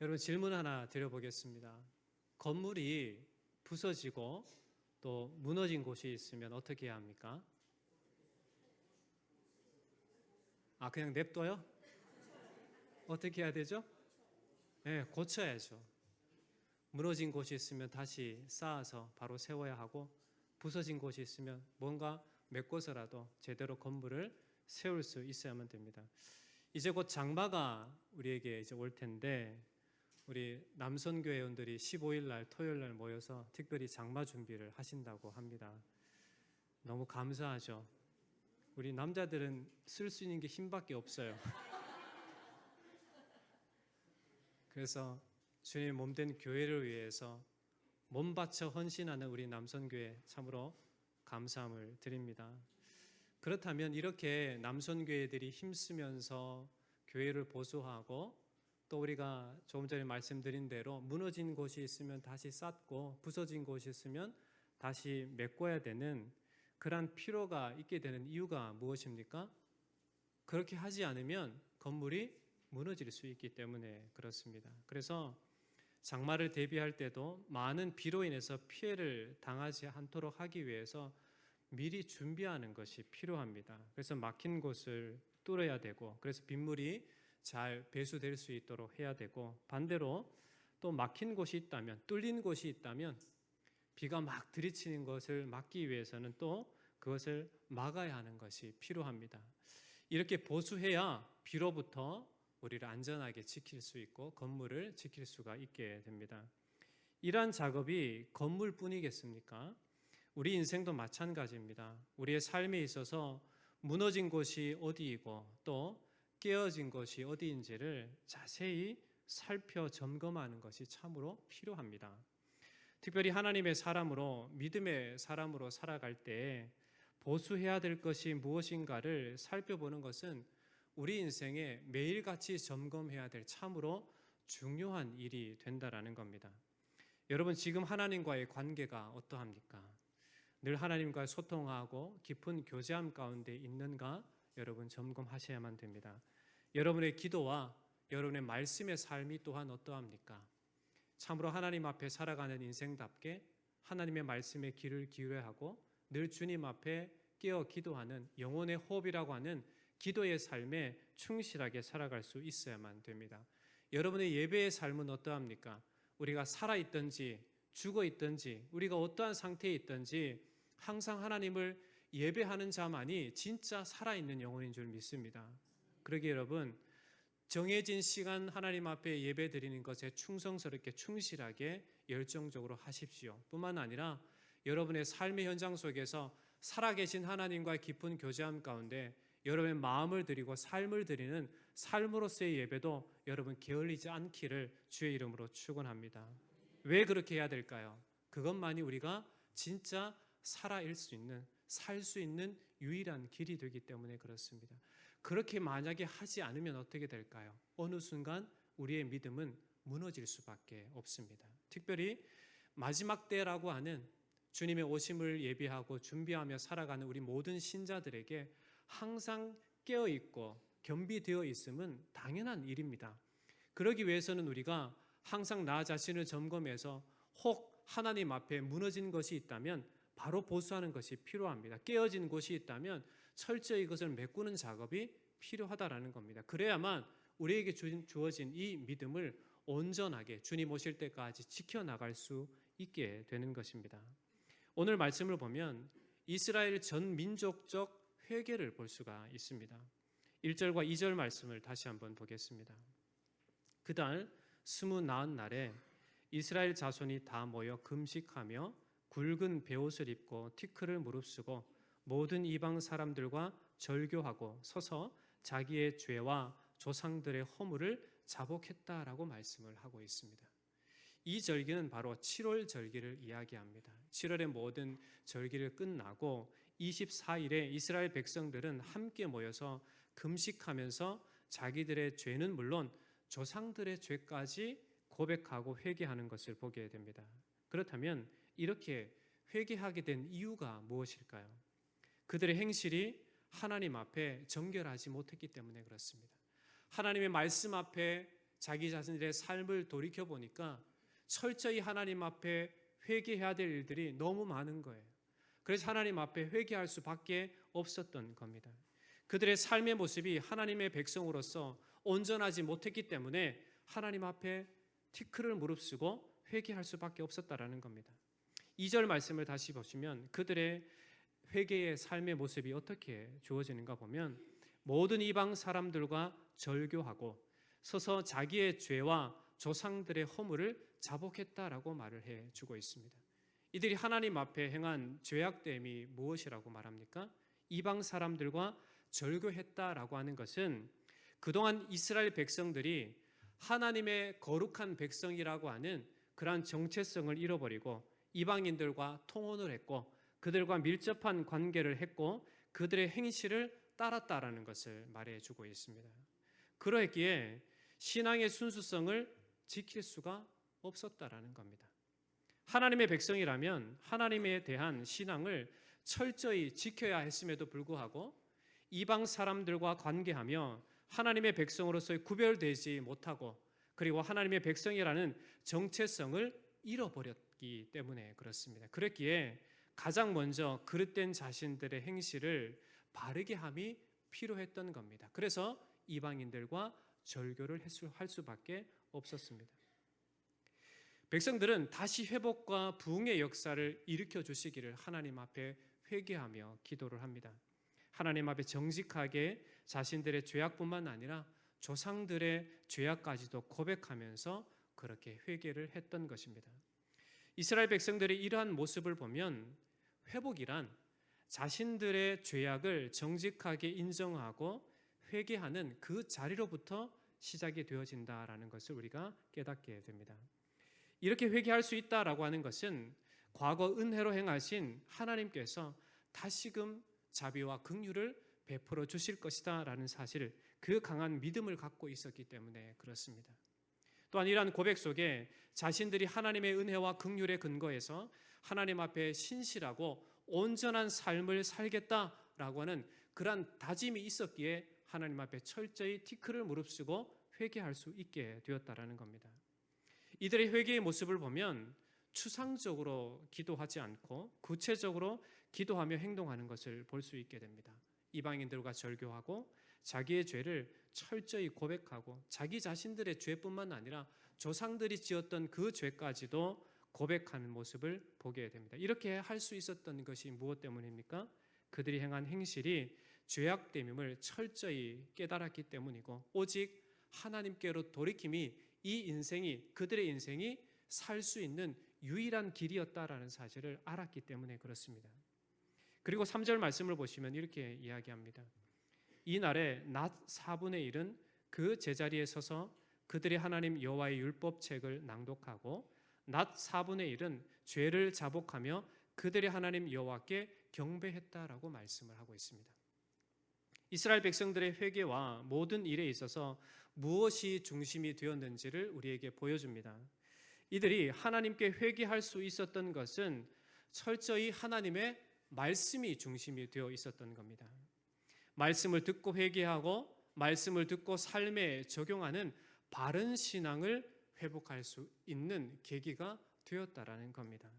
여러분 질문 하나 드려보겠습니다. 건물이 부서지고 또 무너진 곳이 있으면 어떻게 해야 합니까? 그냥 냅둬요? 어떻게 해야 되죠? 네, 고쳐야죠. 무너진 곳이 있으면 다시 쌓아서 바로 세워야 하고, 부서진 곳이 있으면 뭔가 메꿔서라도 제대로 건물을 세울 수 있어야만 됩니다. 이제 곧 장마가 우리에게 이제 올 텐데, 우리 남선교회원들이 15일 날 토요일 날 모여서 특별히 장마 준비를 하신다고 합니다. 너무 감사하죠. 우리 남자들은 쓸 수 있는 게 힘밖에 없어요. 그래서 주님 몸된 교회를 위해서 몸 바쳐 헌신하는 우리 남선교회 참으로 감사함을 드립니다. 그렇다면 이렇게 남선교회들이 힘쓰면서 교회를 보수하고, 또 우리가 조금 전에 말씀드린 대로 무너진 곳이 있으면 다시 쌓고 부서진 곳이 있으면 다시 메꿔야 되는 그런 필요가 있게 되는 이유가 무엇입니까? 그렇게 하지 않으면 건물이 무너질 수 있기 때문에 그렇습니다. 그래서 장마를 대비할 때도 많은 비로 인해서 피해를 당하지 않도록 하기 위해서 미리 준비하는 것이 필요합니다. 그래서 막힌 곳을 뚫어야 되고, 그래서 빗물이 잘 배수될 수 있도록 해야 되고, 반대로 또 막힌 곳이 있다면, 뚫린 곳이 있다면 비가 막 들이치는 것을 막기 위해서는 또 그것을 막아야 하는 것이 필요합니다. 이렇게 보수해야 비로부터 우리를 안전하게 지킬 수 있고 건물을 지킬 수가 있게 됩니다. 이러한 작업이 건물뿐이겠습니까? 우리 인생도 마찬가지입니다. 우리의 삶에 있어서 무너진 곳이 어디이고 또 깨어진 것이 어디인지를 자세히 살펴 점검하는 것이 참으로 필요합니다. 특별히 하나님의 사람으로, 믿음의 사람으로 살아갈 때 보수해야 될 것이 무엇인가를 살펴보는 것은 우리 인생에 매일같이 점검해야 될 참으로 중요한 일이 된다라는 겁니다. 여러분, 지금 하나님과의 관계가 어떠합니까? 늘 하나님과 소통하고 깊은 교제함 가운데 있는가 여러분 점검하셔야만 됩니다. 여러분의 기도와 여러분의 말씀의 삶이 또한 어떠합니까? 참으로 하나님 앞에 살아가는 인생답게 하나님의 말씀에 귀를 기울여야 하고 늘 주님 앞에 깨어 기도하는 영혼의 호흡이라고 하는 기도의 삶에 충실하게 살아갈 수 있어야만 됩니다. 여러분의 예배의 삶은 어떠합니까? 우리가 살아있든지 죽어있든지 우리가 어떠한 상태에 있든지 항상 하나님을 예배하는 자만이 진짜 살아있는 영혼인 줄 믿습니다. 그러기에 여러분, 정해진 시간 하나님 앞에 예배 드리는 것에 충성스럽게 충실하게 열정적으로 하십시오. 뿐만 아니라 여러분의 삶의 현장 속에서 살아계신 하나님과의 깊은 교제함 가운데 여러분의 마음을 드리고 삶을 드리는 삶으로서의 예배도 여러분 게을리지 않기를 주의 이름으로 축원합니다. 왜 그렇게 해야 될까요? 그것만이 우리가 진짜 살아일 수 있는, 살 수 있는 유일한 길이 되기 때문에 그렇습니다. 그렇게 만약에 하지 않으면 어떻게 될까요? 어느 순간 우리의 믿음은 무너질 수밖에 없습니다. 특별히 마지막 때라고 하는 주님의 오심을 예비하고 준비하며 살아가는 우리 모든 신자들에게 항상 깨어있고 겸비되어 있음은 당연한 일입니다. 그러기 위해서는 우리가 항상 나 자신을 점검해서 혹 하나님 앞에 무너진 것이 있다면 바로 보수하는 것이 필요합니다. 깨어진 곳이 있다면 철저히 이것을 메꾸는 작업이 필요하다라는 겁니다. 그래야만 우리에게 주어진 이 믿음을 온전하게 주님 오실 때까지 지켜나갈 수 있게 되는 것입니다. 오늘 말씀을 보면 이스라엘 전 민족적 회개를 볼 수가 있습니다. 1절과 2절 말씀을 다시 한번 보겠습니다. 그달 29날에 이스라엘 자손이 다 모여 금식하며 굵은 베옷을 입고 티크를 무릅쓰고 모든 이방 사람들과 절교하고 서서 자기의 죄와 조상들의 허물을 자복했다라고 말씀을 하고 있습니다. 이 절기는 바로 7월 절기를 이야기합니다. 7월의 모든 절기를 끝나고 24일에 이스라엘 백성들은 함께 모여서 금식하면서 자기들의 죄는 물론 조상들의 죄까지 고백하고 회개하는 것을 보게 됩니다. 그렇다면 이렇게 회개하게 된 이유가 무엇일까요? 그들의 행실이 하나님 앞에 정결하지 못했기 때문에 그렇습니다. 하나님의 말씀 앞에 자기 자신들의 삶을 돌이켜 보니까 철저히 하나님 앞에 회개해야 될 일들이 너무 많은 거예요. 그래서 하나님 앞에 회개할 수밖에 없었던 겁니다. 그들의 삶의 모습이 하나님의 백성으로서 온전하지 못했기 때문에 하나님 앞에 티끌을 무릅쓰고 회개할 수밖에 없었다라는 겁니다. 2절 말씀을 다시 보시면 그들의 회개의 삶의 모습이 어떻게 주어지는가 보면 모든 이방 사람들과 절교하고 서서 자기의 죄와 조상들의 허물을 자복했다라고 말을 해주고 있습니다. 이들이 하나님 앞에 행한 죄악됨이 무엇이라고 말합니까? 이방 사람들과 절교했다라고 하는 것은 그동안 이스라엘 백성들이 하나님의 거룩한 백성이라고 하는 그러한 정체성을 잃어버리고 이방인들과 통혼을 했고 그들과 밀접한 관계를 했고 그들의 행실을 따랐다라는 것을 말해주고 있습니다. 그러했기에 신앙의 순수성을 지킬 수가 없었다라는 겁니다. 하나님의 백성이라면 하나님에 대한 신앙을 철저히 지켜야 했음에도 불구하고 이방 사람들과 관계하며 하나님의 백성으로서의 구별되지 못하고 그리고 하나님의 백성이라는 정체성을 잃어버렸기 때문에 그렇습니다. 그랬기에 가장 먼저 그릇된 자신들의 행실을 바르게 함이 필요했던 겁니다. 그래서 이방인들과 절교를 할 수밖에 없었습니다. 백성들은 다시 회복과 부흥의 역사를 일으켜 주시기를 하나님 앞에 회개하며 기도를 합니다. 하나님 앞에 정직하게 자신들의 죄악뿐만 아니라 조상들의 죄악까지도 고백하면서 그렇게 회개를 했던 것입니다. 이스라엘 백성들의 이러한 모습을 보면 회복이란 자신들의 죄악을 정직하게 인정하고 회개하는 그 자리로부터 시작이 되어진다라는 것을 우리가 깨닫게 됩니다. 이렇게 회개할 수 있다라고 하는 것은 과거 은혜로 행하신 하나님께서 다시금 자비와 긍휼을 베풀어 주실 것이다라는 사실, 그 강한 믿음을 갖고 있었기 때문에 그렇습니다. 또한 이러한 고백 속에 자신들이 하나님의 은혜와 긍휼의 근거에서 하나님 앞에 신실하고 온전한 삶을 살겠다라고 하는 그러한 다짐이 있었기에 하나님 앞에 철저히 티끌을 무릅쓰고 회개할 수 있게 되었다라는 겁니다. 이들의 회개의 모습을 보면 추상적으로 기도하지 않고 구체적으로 기도하며 행동하는 것을 볼 수 있게 됩니다. 이방인들과 절교하고 자기의 죄를 철저히 고백하고 자기 자신들의 죄뿐만 아니라 조상들이 지었던 그 죄까지도 고백하는 모습을 보게 됩니다. 이렇게 할 수 있었던 것이 무엇 때문입니까? 그들이 행한 행실이 죄악됨임을 철저히 깨달았기 때문이고 오직 하나님께로 돌이킴이 이 인생이 그들의 인생이 살 수 있는 유일한 길이었다라는 사실을 알았기 때문에 그렇습니다. 그리고 3절 말씀을 보시면 이렇게 이야기합니다. 이날에 낮 4분의 1은 그 제자리에 서서 그들이 하나님 여호와의 율법책을 낭독하고 낮 4분의 1은 죄를 자복하며 그들이 하나님 여호와께 경배했다라고 말씀을 하고 있습니다. 이스라엘 백성들의 회개와 모든 일에 있어서 무엇이 중심이 되었는지를 우리에게 보여줍니다. 이들이 하나님께 회개할 수 있었던 것은 철저히 하나님의 말씀이 중심이 되어 있었던 겁니다. 말씀을 듣고 회개하고 말씀을 듣고 삶에 적용하는 바른 신앙을 회복할 수 있는 계기가 되었다라는 겁니다.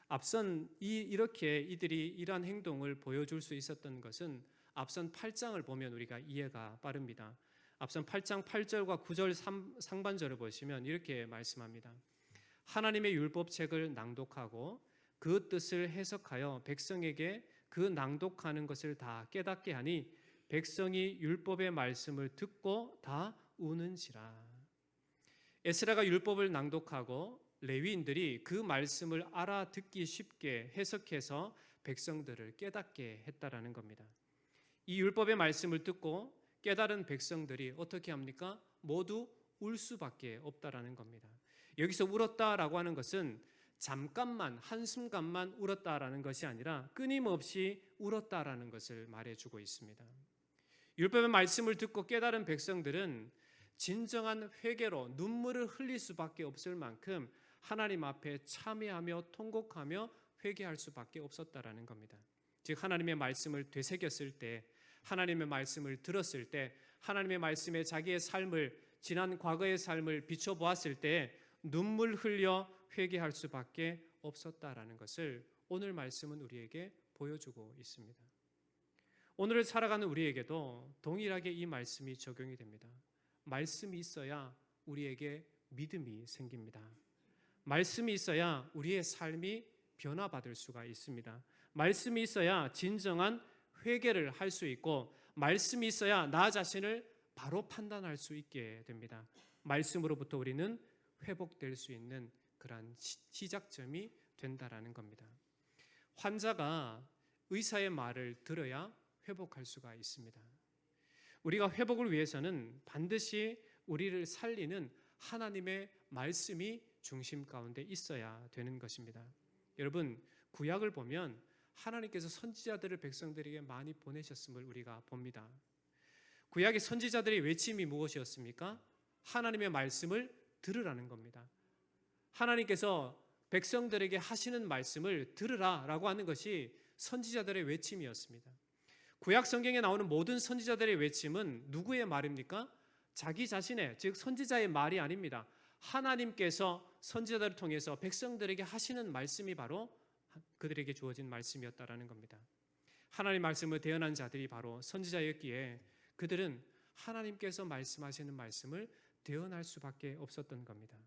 앞선 이렇게 이들이 이러한 행동을 보여줄 수 있었던 것은 앞선 8장을 보면 우리가 이해가 빠릅니다. 앞선 8장 8절과 9절 상반절을 보시면 이렇게 말씀합니다. 하나님의 율법책을 낭독하고 그 뜻을 해석하여 백성에게 그 낭독하는 것을 다 깨닫게 하니 백성이 율법의 말씀을 듣고 다 우는지라. 에스라가 율법을 낭독하고 레위인들이 그 말씀을 알아듣기 쉽게 해석해서 백성들을 깨닫게 했다라는 겁니다. 이 율법의 말씀을 듣고 깨달은 백성들이 어떻게 합니까? 모두 울 수밖에 없다라는 겁니다. 여기서 울었다라고 하는 것은 잠깐만 한순간만 울었다라는 것이 아니라 끊임없이 울었다라는 것을 말해주고 있습니다. 율법의 말씀을 듣고 깨달은 백성들은 진정한 회개로 눈물을 흘릴 수밖에 없을 만큼 하나님 앞에 참회하며 통곡하며 회개할 수밖에 없었다라는 겁니다. 즉 하나님의 말씀을 되새겼을 때, 하나님의 말씀을 들었을 때, 하나님의 말씀에 자기의 삶을 지난 과거의 삶을 비춰보았을 때 눈물 흘려 회개할 수밖에 없었다라는 것을 오늘 말씀은 우리에게 보여주고 있습니다. 오늘을 살아가는 우리에게도 동일하게 이 말씀이 적용이 됩니다. 말씀이 있어야 우리에게 믿음이 생깁니다. 말씀이 있어야 우리의 삶이 변화받을 수가 있습니다. 말씀이 있어야 진정한 회개를 할 수 있고, 말씀이 있어야 나 자신을 바로 판단할 수 있게 됩니다. 말씀으로부터 우리는 회복될 수 있는 그러한 시작점이 된다라는 겁니다. 환자가 의사의 말을 들어야 회복할 수가 있습니다. 우리가 회복을 위해서는 반드시 우리를 살리는 하나님의 말씀이 중심 가운데 있어야 되는 것입니다. 여러분, 구약을 보면 하나님께서 선지자들을 백성들에게 많이 보내셨음을 우리가 봅니다. 구약의 선지자들의 외침이 무엇이었습니까? 하나님의 말씀을 들으라는 겁니다. 하나님께서 백성들에게 하시는 말씀을 들으라라고 하는 것이 선지자들의 외침이었습니다. 구약 성경에 나오는 모든 선지자들의 외침은 누구의 말입니까? 자기 자신의, 즉 선지자의 말이 아닙니다. 하나님께서 선지자들을 통해서 백성들에게 하시는 말씀이 바로 그들에게 주어진 말씀이었다라는 겁니다. 하나님 말씀을 대언한 자들이 바로 선지자였기에 그들은 하나님께서 말씀하시는 말씀을 대언할 수밖에 없었던 겁니다.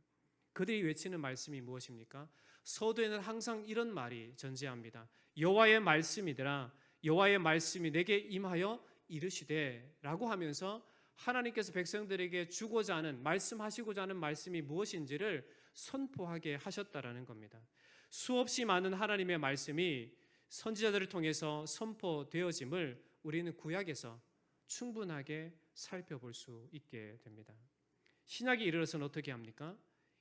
그들이 외치는 말씀이 무엇입니까? 서두에는 항상 이런 말이 전제합니다. 여호와의 말씀이더라. 여호와의 말씀이 내게 임하여 이르시되 라고 하면서 하나님께서 백성들에게 주고자 하는, 말씀하시고자 하는 말씀이 무엇인지를 선포하게 하셨다라는 겁니다. 수없이 많은 하나님의 말씀이 선지자들을 통해서 선포되어짐을 우리는 구약에서 충분하게 살펴볼 수 있게 됩니다. 신약에 이르러서는 어떻게 합니까?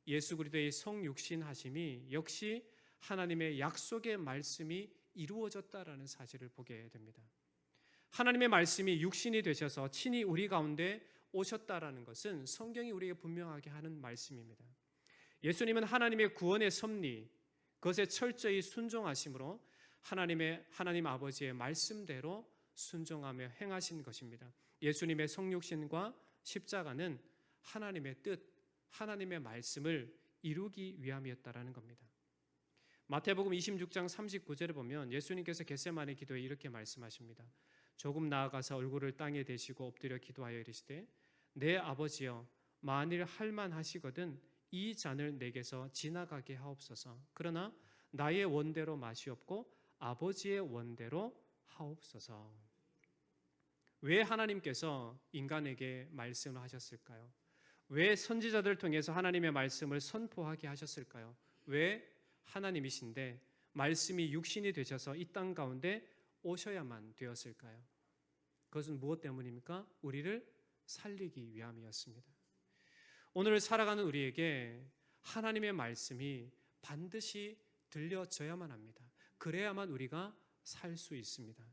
예수 그리스도의 성육신하심이 역시 하나님의 약속의 말씀이 이루어졌다라는 사실을 보게 됩니다. 하나님의 말씀이 육신이 되셔서 친히 우리 가운데 오셨다라는 것은 성경이 우리에게 분명하게 하는 말씀입니다. 예수님은 하나님의 구원의 섭리, 그것에 철저히 순종하심으로 하나님 아버지의 말씀대로 순종하며 행하신 것입니다. 예수님의 성육신과 십자가는 하나님의 뜻, 하나님의 말씀을 이루기 위함이었다라는 겁니다. 마태복음 26장 39절에 보면 예수님께서 겟세마네 기도에 이렇게 말씀하십니다. 조금 나아가서 얼굴을 땅에 대시고 엎드려 기도하여 이르시되 내 아버지여 만일 할만하시거든 이 잔을 내게서 지나가게 하옵소서. 그러나 나의 원대로 마시옵고 아버지의 원대로 하옵소서. 왜 하나님께서 인간에게 말씀을 하셨을까요? 왜 선지자들을 통해서 하나님의 말씀을 선포하게 하셨을까요? 왜 하나님이신데 말씀이 육신이 되셔서 이 땅 가운데 오셔야만 되었을까요? 그것은 무엇 때문입니까? 우리를 살리기 위함이었습니다. 오늘 살아가는 우리에게 하나님의 말씀이 반드시 들려져야만 합니다. 그래야만 우리가 살 수 있습니다.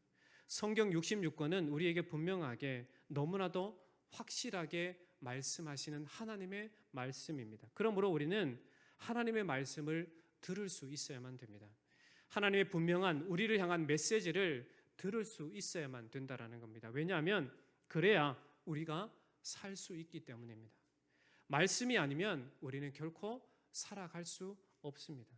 성경 66권은 우리에게 분명하게 너무나도 확실하게 말씀하시는 하나님의 말씀입니다. 그러므로 우리는 하나님의 말씀을 들을 수 있어야만 됩니다. 하나님의 분명한 우리를 향한 메시지를 들을 수 있어야만 된다라는 겁니다. 왜냐하면 그래야 우리가 살 수 있기 때문입니다. 말씀이 아니면 우리는 결코 살아갈 수 없습니다.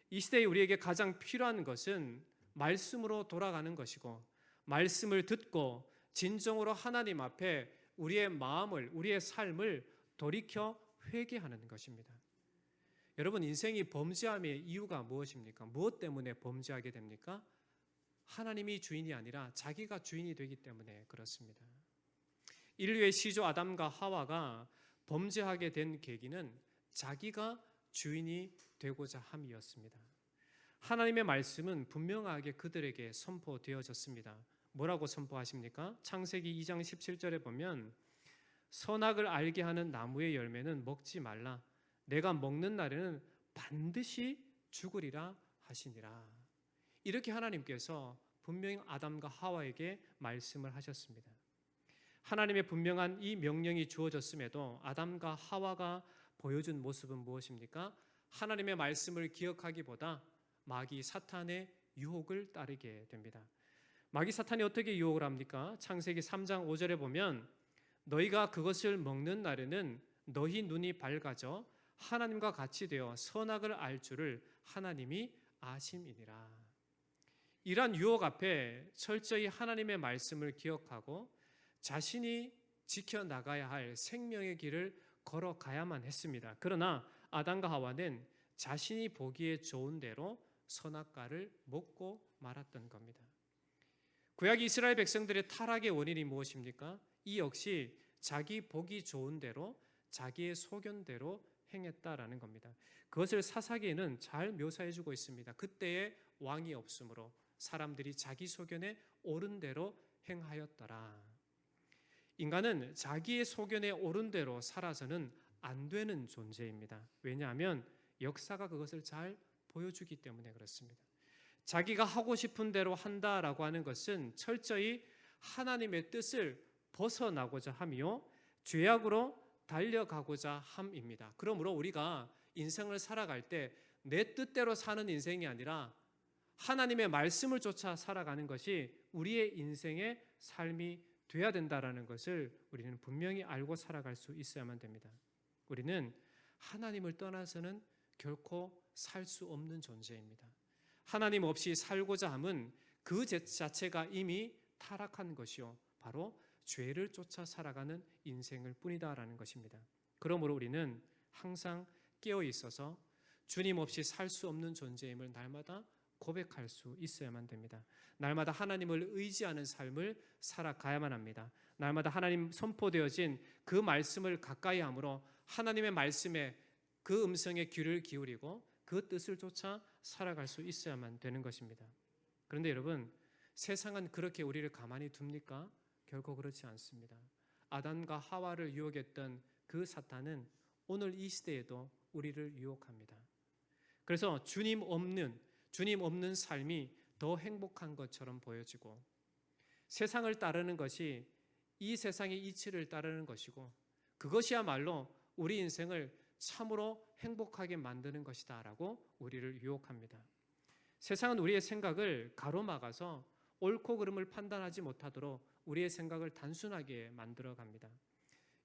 이 시대에 우리에게 가장 필요한 것은 말씀으로 돌아가는 것이고, 말씀을 듣고 진정으로 하나님 앞에 우리의 마음을, 우리의 삶을 돌이켜 회개하는 것입니다. 여러분, 인생이 범죄함의 이유가 무엇입니까? 무엇 때문에 범죄하게 됩니까? 하나님이 주인이 아니라 자기가 주인이 되기 때문에 그렇습니다. 인류의 시조 아담과 하와가 범죄하게 된 계기는 자기가 주인이 되고자 함이었습니다. 하나님의 말씀은 분명하게 그들에게 선포되어졌습니다. 뭐라고 선포하십니까? 창세기 2장 17절에 보면 선악을 알게 하는 나무의 열매는 먹지 말라. 내가 먹는 날에는 반드시 죽으리라 하시니라. 이렇게 하나님께서 분명히 아담과 하와에게 말씀을 하셨습니다. 하나님의 분명한 이 명령이 주어졌음에도 아담과 하와가 보여준 모습은 무엇입니까? 하나님의 말씀을 기억하기보다 마귀 사탄의 유혹을 따르게 됩니다. 마귀 사탄이 어떻게 유혹을 합니까? 창세기 3장 5절에 보면 너희가 그것을 먹는 날에는 너희 눈이 밝아져 하나님과 같이 되어 선악을 알 줄을 하나님이 아심이니라. 이러한 유혹 앞에 철저히 하나님의 말씀을 기억하고 자신이 지켜나가야 할 생명의 길을 걸어가야만 했습니다. 그러나 아담과 하와는 자신이 보기에 좋은 대로 선악과를 먹고 말았던 겁니다. 구약 이스라엘 백성들의 타락의 원인이 무엇입니까? 이 역시 자기 보기 좋은 대로 자기의 소견대로 행했다라는 겁니다. 그것을 사사기에는 잘 묘사해주고 있습니다. 그때의 왕이 없으므로 사람들이 자기 소견에 옳은 대로 행하였더라. 인간은 자기의 소견에 옳은 대로 살아서는 안 되는 존재입니다. 왜냐하면 역사가 그것을 잘 보여주기 때문에 그렇습니다. 자기가 하고 싶은 대로 한다라고 하는 것은 철저히 하나님의 뜻을 벗어나고자 하며 죄악으로 달려가고자 함입니다. 그러므로 우리가 인생을 살아갈 때 내 뜻대로 사는 인생이 아니라 하나님의 말씀을 쫓아 살아가는 것이 우리의 인생의 삶이 돼야 된다라는 것을 우리는 분명히 알고 살아갈 수 있어야만 됩니다. 우리는 하나님을 떠나서는 결코 살 수 없는 존재입니다. 하나님 없이 살고자 함은 그 자체가 이미 타락한 것이요 바로 죄를 쫓아 살아가는 인생일 뿐이다라는 것입니다. 그러므로 우리는 항상 깨어 있어서 주님 없이 살 수 없는 존재임을 날마다 고백할 수 있어야만 됩니다. 날마다 하나님을 의지하는 삶을 살아가야만 합니다. 날마다 하나님 선포되어진 그 말씀을 가까이 함으로 하나님의 말씀에 그 음성에 귀를 기울이고 그 뜻을 쫓아 살아갈 수 있어야만 되는 것입니다. 그런데 여러분, 세상은 그렇게 우리를 가만히 둡니까? 결코 그렇지 않습니다. 아담과 하와를 유혹했던 그 사탄은 오늘 이 시대에도 우리를 유혹합니다. 그래서 주님 없는 삶이 더 행복한 것처럼 보여지고 세상을 따르는 것이 이 세상의 이치를 따르는 것이고 그것이야말로 우리 인생을 참으로 행복하게 만드는 것이다라고 우리를 유혹합니다. 세상은 우리의 생각을 가로막아서 옳고 그름을 판단하지 못하도록 우리의 생각을 단순하게 만들어 갑니다.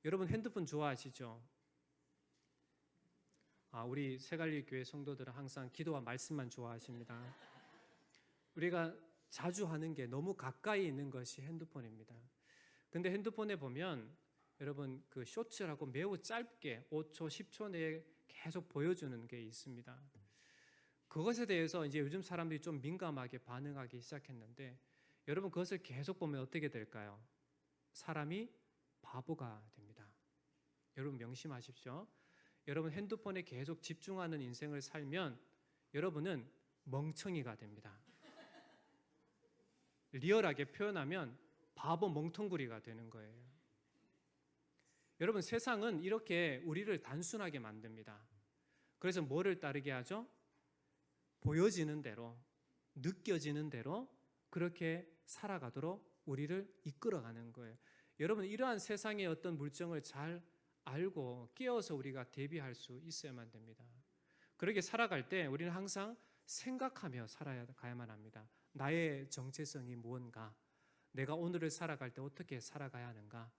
여러분 핸드폰 좋아하시죠? 우리 새갈리 교회 성도들은 항상 기도와 말씀만 좋아하십니다. 우리가 자주 하는 게 너무 가까이 있는 것이 핸드폰입니다. 근데 핸드폰에 보면 여러분 그 쇼츠라고 매우 짧게 5초, 10초 내에 계속 보여주는 게 있습니다. 그것에 대해서 이제 요즘 사람들이 좀 민감하게 반응하기 시작했는데 여러분 그것을 계속 보면 어떻게 될까요? 사람이 바보가 됩니다. 여러분 명심하십시오. 여러분 핸드폰에 계속 집중하는 인생을 살면 여러분은 멍청이가 됩니다. 리얼하게 표현하면 바보 멍텅구리가 되는 거예요. 여러분 세상은 이렇게 우리를 단순하게 만듭니다. 그래서 뭐를 따르게 하죠? 보여지는 대로, 느껴지는 대로 그렇게 살아가도록 우리를 이끌어가는 거예요. 여러분 이러한 세상의 어떤 물정을 잘 알고 깨어서 우리가 대비할 수 있어야만 됩니다. 그렇게 살아갈 때 우리는 항상 생각하며 살아가야만 합니다. 나의 정체성이 무언가, 내가 오늘을 살아갈 때 어떻게 살아가야 하는가,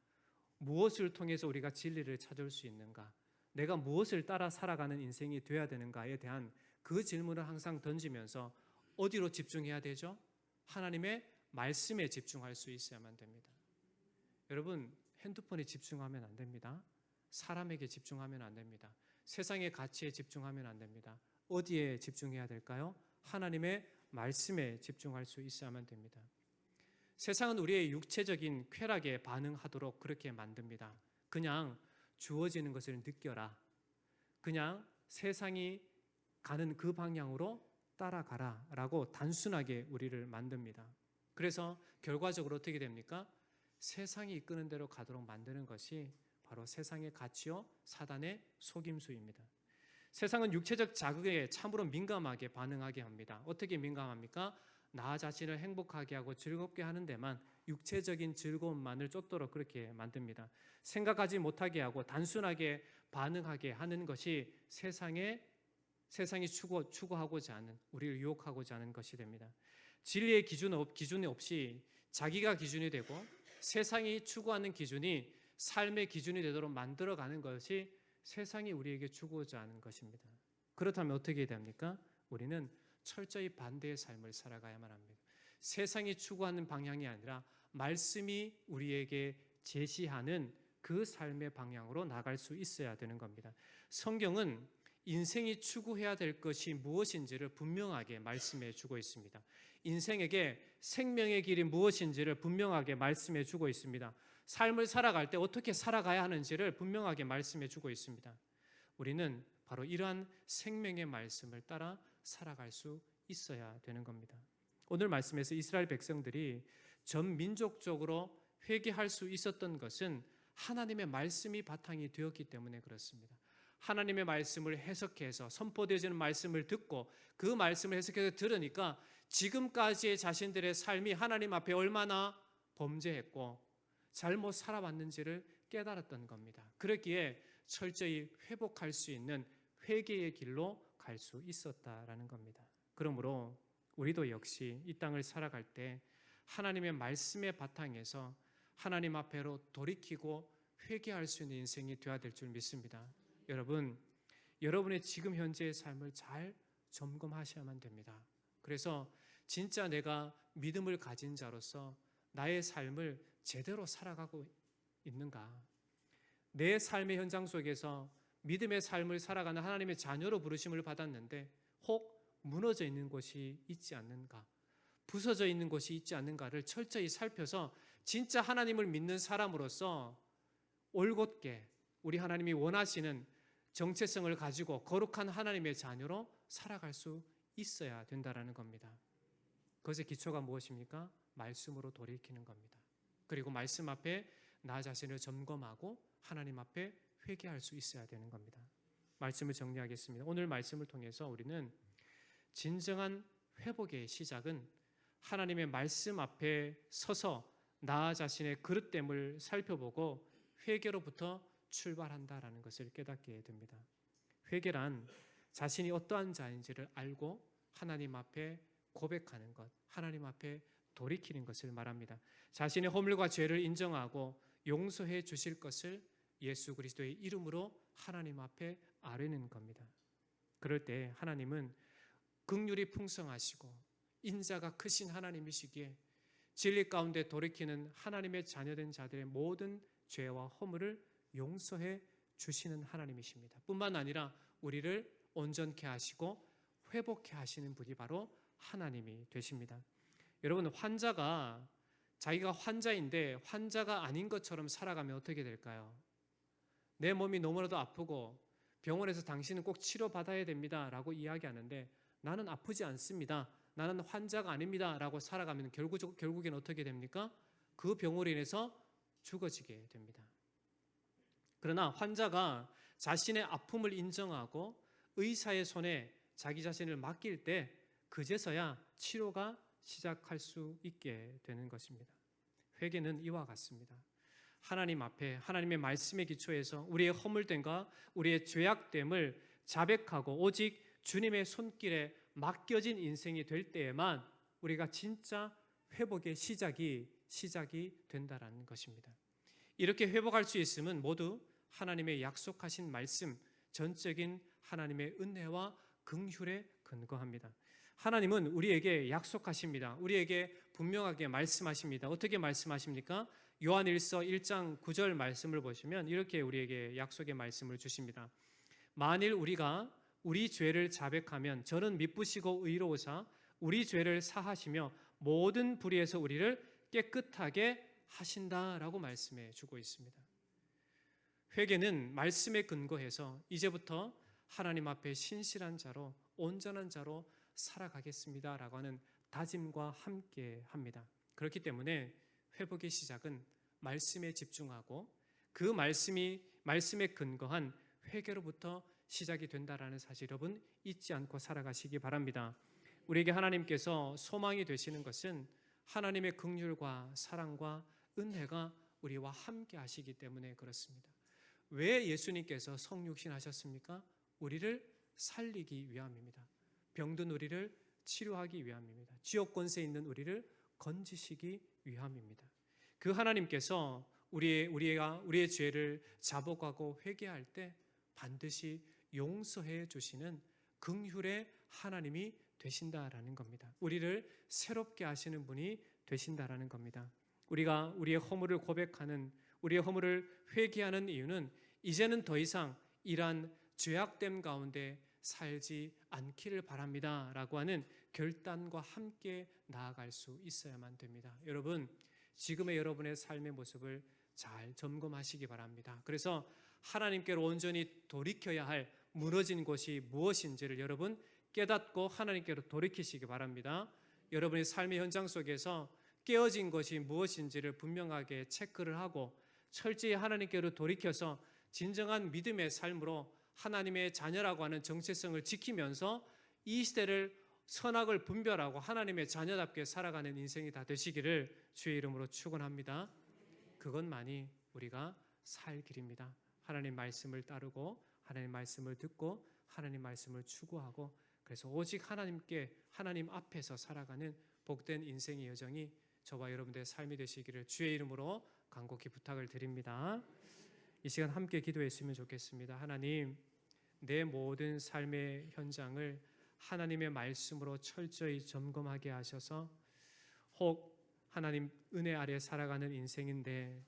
무엇을 통해서 우리가 진리를 찾을 수 있는가, 내가 무엇을 따라 살아가는 인생이 되어야 되는가에 대한 그 질문을 항상 던지면서 어디로 집중해야 되죠? 하나님의 말씀에 집중할 수 있어야만 됩니다. 여러분 핸드폰에 집중하면 안 됩니다. 사람에게 집중하면 안 됩니다. 세상의 가치에 집중하면 안 됩니다. 어디에 집중해야 될까요? 하나님의 말씀에 집중할 수 있어야만 됩니다. 세상은 우리의 육체적인 쾌락에 반응하도록 그렇게 만듭니다. 그냥 주어지는 것을 느껴라. 그냥 세상이 가는 그 방향으로 따라가라 라고 단순하게 우리를 만듭니다. 그래서 결과적으로 어떻게 됩니까? 세상이 이끄는 대로 가도록 만드는 것이 바로 세상의 가치요 사단의 속임수입니다. 세상은 육체적 자극에 참으로 민감하게 반응하게 합니다. 어떻게 민감합니까? 나 자신을 행복하게 하고 즐겁게 하는 데만 육체적인 즐거움만을 쫓도록 그렇게 만듭니다. 생각하지 못하게 하고 단순하게 반응하게 하는 것이 세상이 추구하고자 하는, 우리를 유혹하고자 하는 것이 됩니다. 진리의 기준이 없이 자기가 기준이 되고 세상이 추구하는 기준이 삶의 기준이 되도록 만들어가는 것이 세상이 우리에게 주고자 하는 것입니다. 그렇다면 어떻게 됩니까? 우리는 철저히 반대의 삶을 살아가야만 합니다. 세상이 추구하는 방향이 아니라 말씀이 우리에게 제시하는 그 삶의 방향으로 나갈 수 있어야 되는 겁니다. 성경은 인생이 추구해야 될 것이 무엇인지를 분명하게 말씀해 주고 있습니다. 인생에게 생명의 길이 무엇인지를 분명하게 말씀해 주고 있습니다. 삶을 살아갈 때 어떻게 살아가야 하는지를 분명하게 말씀해 주고 있습니다. 우리는 바로 이러한 생명의 말씀을 따라 살아갈 수 있어야 되는 겁니다. 오늘 말씀에서 이스라엘 백성들이 전 민족적으로 회개할 수 있었던 것은 하나님의 말씀이 바탕이 되었기 때문에 그렇습니다. 하나님의 말씀을 해석해서 선포되어지는 말씀을 듣고 그 말씀을 해석해서 들으니까 지금까지의 자신들의 삶이 하나님 앞에 얼마나 범죄했고 잘못 살아왔는지를 깨달았던 겁니다. 그렇기에 철저히 회복할 수 있는 회개의 길로 갈 수 있었다라는 겁니다. 그러므로 우리도 역시 이 땅을 살아갈 때 하나님의 말씀의 바탕에서 하나님 앞에로 돌이키고 회개할 수 있는 인생이 되어야 될 줄 믿습니다. 여러분, 여러분의 지금 현재의 삶을 잘 점검하셔야만 됩니다. 그래서 진짜 내가 믿음을 가진 자로서 나의 삶을 제대로 살아가고 있는가? 내 삶의 현장 속에서 믿음의 삶을 살아가는 하나님의 자녀로 부르심을 받았는데 혹 무너져 있는 곳이 있지 않는가? 부서져 있는 곳이 있지 않는가를 철저히 살펴서 진짜 하나님을 믿는 사람으로서 올곧게 우리 하나님이 원하시는 정체성을 가지고 거룩한 하나님의 자녀로 살아갈 수 있어야 된다는 겁니다. 그것의 기초가 무엇입니까? 말씀으로 돌이키는 겁니다. 그리고 말씀 앞에 나 자신을 점검하고 하나님 앞에 회개할 수 있어야 되는 겁니다. 말씀을 정리하겠습니다. 오늘 말씀을 통해서 우리는 진정한 회복의 시작은 하나님의 말씀 앞에 서서 나 자신의 그릇됨을 살펴보고 회개로부터 출발한다라는 것을 깨닫게 됩니다. 회개란 자신이 어떠한 자인지를 알고 하나님 앞에 고백하는 것, 하나님 앞에 돌이키는 것을 말합니다. 자신의 허물과 죄를 인정하고 용서해 주실 것을 예수 그리스도의 이름으로 하나님 앞에 아뢰는 겁니다. 그럴 때 하나님은 긍휼이 풍성하시고 인자가 크신 하나님이시기에 진리 가운데 돌이키는 하나님의 자녀된 자들의 모든 죄와 허물을 용서해 주시는 하나님이십니다. 뿐만 아니라 우리를 온전케 하시고 회복케 하시는 분이 바로 하나님이 되십니다. 여러분, 환자가 자기가 환자인데 환자가 아닌 것처럼 살아가면 어떻게 될까요? 내 몸이 너무나도 아프고 병원에서 당신은 꼭 치료받아야 됩니다 라고 이야기하는데 나는 아프지 않습니다, 나는 환자가 아닙니다 라고 살아가면 결국엔 어떻게 됩니까? 그 병으로 인해서 죽어지게 됩니다. 그러나 환자가 자신의 아픔을 인정하고 의사의 손에 자기 자신을 맡길 때 그제서야 치료가 시작할 수 있게 되는 것입니다. 회개는 이와 같습니다. 하나님 앞에 하나님의 말씀의 기초에서 우리의 허물됨과 우리의 죄악됨을 자백하고 오직 주님의 손길에 맡겨진 인생이 될 때에만 우리가 진짜 회복의 시작이 된다라는 것입니다. 이렇게 회복할 수 있음은 모두 하나님의 약속하신 말씀, 전적인 하나님의 은혜와 긍휼에 근거합니다. 하나님은 우리에게 약속하십니다. 우리에게 분명하게 말씀하십니다. 어떻게 말씀하십니까? 요한일서 1장 9절 말씀을 보시면 이렇게 우리에게 약속의 말씀을 주십니다. 만일 우리가 우리 죄를 자백하면 저는 미쁘시고 의로우사 우리 죄를 사하시며 모든 불의에서 우리를 깨끗하게 하신다라고 말씀해 주고 있습니다. 회개는 말씀에 근거해서 이제부터 하나님 앞에 신실한 자로 온전한 자로 살아가겠습니다라고 하는 다짐과 함께 합니다. 그렇기 때문에 회복의 시작은 말씀에 집중하고 그 말씀에 근거한 회개로부터 시작이 된다라는 사실 여러분 잊지 않고 살아가시기 바랍니다. 우리에게 하나님께서 소망이 되시는 것은 하나님의 긍휼과 사랑과 은혜가 우리와 함께 하시기 때문에 그렇습니다. 왜 예수님께서 성육신 하셨습니까? 우리를 살리기 위함입니다. 병든 우리를 치료하기 위함입니다. 지옥 권세 있는 우리를 건지시기 위함입니다. 그 하나님께서 우리의 죄를 자복하고 회개할 때 반드시 용서해 주시는 긍휼의 하나님이 되신다라는 겁니다. 우리를 새롭게 하시는 분이 되신다라는 겁니다. 우리가 우리의 허물을 고백하는, 우리의 허물을 회개하는 이유는 이제는 더 이상 이러한 죄악됨 가운데 살지 않기를 바랍니다 라고 하는 결단과 함께 나아갈 수 있어야만 됩니다. 여러분, 지금의 여러분의 삶의 모습을 잘 점검하시기 바랍니다. 그래서 하나님께로 온전히 돌이켜야 할 무너진 곳이 무엇인지를 여러분 깨닫고 하나님께로 돌이키시기 바랍니다. 여러분의 삶의 현장 속에서 깨어진 것이 무엇인지를 분명하게 체크를 하고 철저히 하나님께로 돌이켜서 진정한 믿음의 삶으로 하나님의 자녀라고 하는 정체성을 지키면서 이 시대를 선악을 분별하고 하나님의 자녀답게 살아가는 인생이 다 되시기를 주의 이름으로 축원합니다. 그것만이 우리가 살 길입니다. 하나님 말씀을 따르고 하나님 말씀을 듣고 하나님 말씀을 추구하고, 그래서 오직 하나님 앞에서 살아가는 복된 인생의 여정이 저와 여러분들의 삶이 되시기를 주의 이름으로 간곡히 부탁을 드립니다. 이 시간 함께 기도했으면 좋겠습니다. 하나님, 내 모든 삶의 현장을 하나님의 말씀으로 철저히 점검하게 하셔서 혹 하나님 은혜 아래 살아가는 인생인데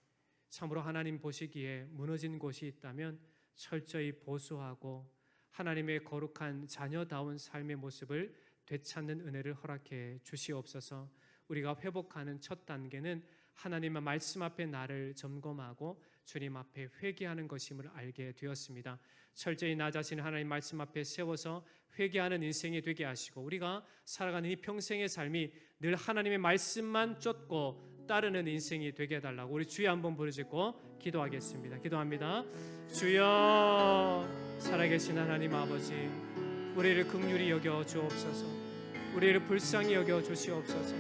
참으로 하나님 보시기에 무너진 곳이 있다면 철저히 보수하고 하나님의 거룩한 자녀다운 삶의 모습을 되찾는 은혜를 허락해 주시옵소서. 우리가 회복하는 첫 단계는 하나님의 말씀 앞에 나를 점검하고 주님 앞에 회개하는 것임을 알게 되었습니다. 철저히 나 자신을 하나님 말씀 앞에 세워서 회개하는 인생이 되게 하시고 우리가 살아가는 이 평생의 삶이 늘 하나님의 말씀만 쫓고 따르는 인생이 되게 해달라고 우리 주여 한번 부르짖고 기도하겠습니다. 기도합니다. 주여, 살아계신 하나님 아버지, 우리를 긍휼히 여겨 주옵소서. 우리를 불쌍히 여겨 주시옵소서.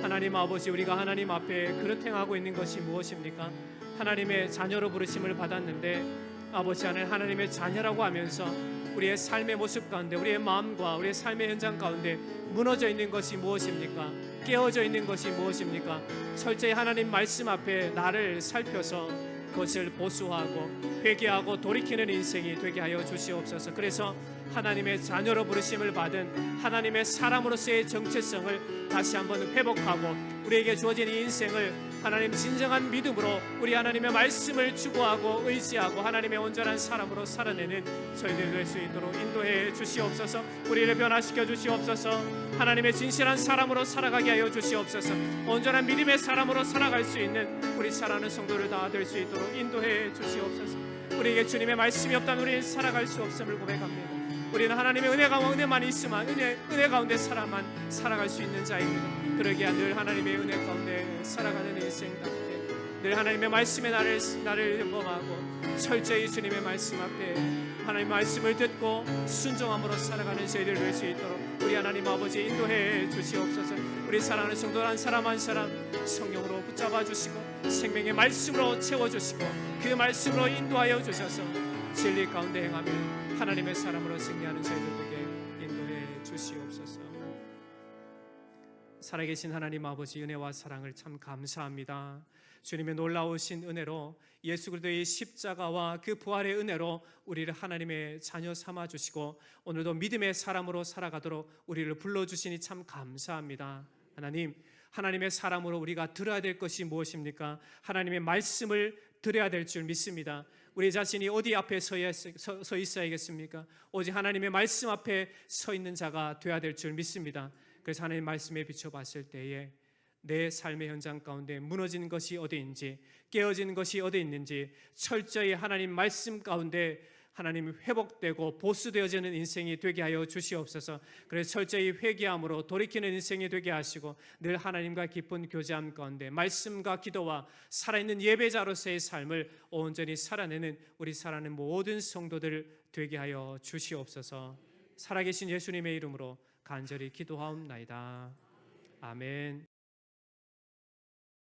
하나님 아버지, 우리가 하나님 앞에 그릇 행하고 있는 것이 무엇입니까? 하나님의 자녀로 부르심을 받았는데 아버지 하나님, 하나님의 자녀라고 하면서 우리의 삶의 모습 가운데, 우리의 마음과 우리의 삶의 현장 가운데 무너져 있는 것이 무엇입니까? 깨어져 있는 것이 무엇입니까? 철저히 하나님 말씀 앞에 나를 살펴서 그것을 보수하고 회개하고 돌이키는 인생이 되게 하여 주시옵소서. 그래서 하나님의 자녀로 부르심을 받은 하나님의 사람으로서의 정체성을 다시 한번 회복하고 우리에게 주어진 이 인생을 하나님 진정한 믿음으로 우리 하나님의 말씀을 추구하고 의지하고 하나님의 온전한 사람으로 살아내는 저희들 될 수 있도록 인도해 주시옵소서. 우리를 변화시켜 주시옵소서. 하나님의 진실한 사람으로 살아가게 하여 주시옵소서. 온전한 믿음의 사람으로 살아갈 수 있는 우리 사랑하는 성도를 다 될 수 있도록 인도해 주시옵소서. 우리에게 주님의 말씀이 없다면 우리는 살아갈 수 없음을 고백합니다. 우리는 하나님의 은혜만 있으면 은혜 가운데 살아갈 수 있는 자입니다. 그러기에 늘 하나님의 은혜 가운데 살아가는 인생 가운데 늘 하나님의 말씀에 나를 점검하고 철저히 주님의 말씀 앞에 하나님의 말씀을 듣고 순종함으로 살아가는 저희들 될 수 있도록 우리 하나님 아버지 인도해 주시옵소서. 우리 사랑하는 성도 한 사람 한 사람 성령으로 붙잡아 주시고 생명의 말씀으로 채워주시고 그 말씀으로 인도하여 주셔서 진리 가운데 행하며 하나님의 사람으로 승리하는 저희들에게 인도해 주시옵소서. 살아계신 하나님 아버지, 은혜와 사랑을 참 감사합니다. 주님의 놀라우신 은혜로 예수 그리스도의 십자가와 그 부활의 은혜로 우리를 하나님의 자녀 삼아 주시고 오늘도 믿음의 사람으로 살아가도록 우리를 불러주시니 참 감사합니다. 하나님, 하나님의 사람으로 우리가 들어야 될 것이 무엇입니까? 하나님의 말씀을 들어야 될 줄 믿습니다. 우리 자신이 어디 앞에 서 있어야겠습니까? 오직 하나님의 말씀 앞에 서 있는 자가 되어야 될 줄 믿습니다. 그래서 하나님의 말씀에 비춰봤을 때에 내 삶의 현장 가운데 무너진 것이 어디인지, 깨어진 것이 어디 있는지 철저히 하나님 말씀 가운데 하나님이 회복되고 보수되어지는 인생이 되게 하여 주시옵소서. 그래서 철저히 회개함으로 돌이키는 인생이 되게 하시고 늘 하나님과 깊은 교제함 가운데 말씀과 기도와 살아있는 예배자로서의 삶을 온전히 살아내는 우리 살아가는 모든 성도들 되게 하여 주시옵소서. 살아계신 예수님의 이름으로 간절히 기도하옵나이다. 아멘.